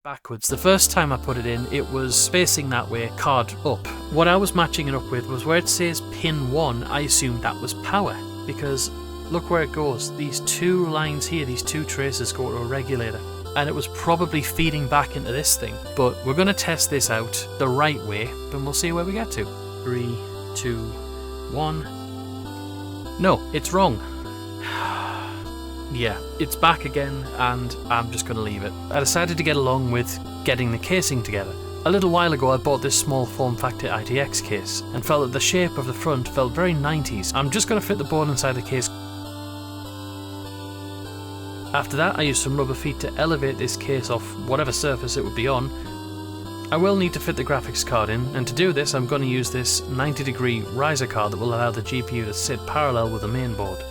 backwards. The first time I put it in, it was facing that way, card up. What I was matching it up with was where it says pin 1, I assumed that was power, because look where it goes. These two lines here, these two traces go to a regulator, and it was probably feeding back into this thing. But we're going to test this out the right way, and we'll see where we get to. 3, 2, 1. No, it's wrong. Yeah, it's back again, and I'm just going to leave it. I decided to get along with getting the casing together. A little while ago I bought this small form factor ITX case, and felt that the shape of the front felt very 90s. I'm just going to fit the board inside the case. After that I used some rubber feet to elevate this case off whatever surface it would be on. I will need to fit the graphics card in, and to do this I'm going to use this 90-degree riser card that will allow the GPU to sit parallel with the main board.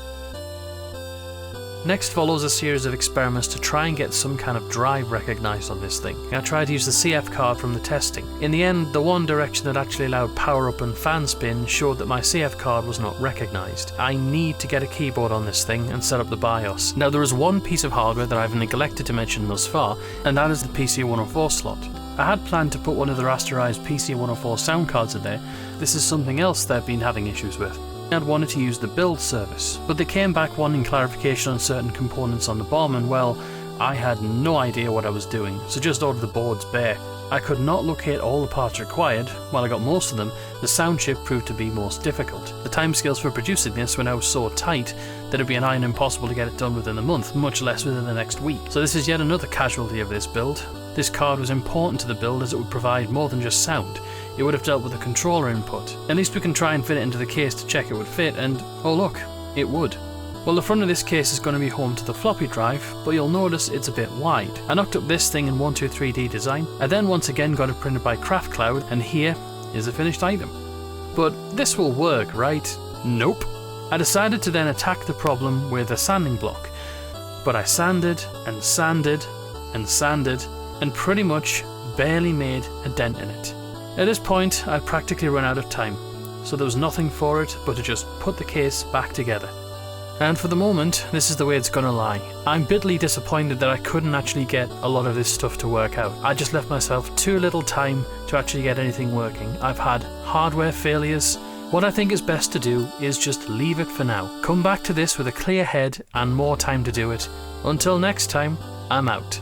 Next follows a series of experiments to try and get some kind of drive recognised on this thing. I tried to use the CF card from the testing. In the end, the one direction that actually allowed power up and fan spin showed that my CF card was not recognised. I need to get a keyboard on this thing and set up the BIOS. Now there is one piece of hardware that I've neglected to mention thus far, and that is the PC104 slot. I had planned to put one of the rasterised PC104 sound cards in there. This is something else they've been having issues with. I'd wanted to use the build service, but they came back wanting clarification on certain components on the BOM, and well, I had no idea what I was doing, so just ordered the boards bare. I could not locate all the parts required. While I got most of them, the sound chip proved to be most difficult. The timescales for producing this were now so tight that it'd be nigh impossible to get it done within a month, much less within the next week. So this is yet another casualty of this build. This card was important to the build as it would provide more than just sound. It would have dealt with the controller input. At least we can try and fit it into the case to check it would fit, and oh look, it would. Well, the front of this case is going to be home to the floppy drive, but you'll notice it's a bit wide. I knocked up this thing in 123D design. I then once again got it printed by CraftCloud, and here is a finished item. But this will work, right? Nope. I decided to then attack the problem with a sanding block, but I sanded and sanded and sanded and pretty much barely made a dent in it. At this point, I'd practically run out of time, so there was nothing for it but to just put the case back together. And for the moment, this is the way it's gonna lie. I'm bitterly disappointed that I couldn't actually get a lot of this stuff to work out. I just left myself too little time to actually get anything working. I've had hardware failures. What I think is best to do is just leave it for now. Come back to this with a clear head and more time to do it. Until next time, I'm out.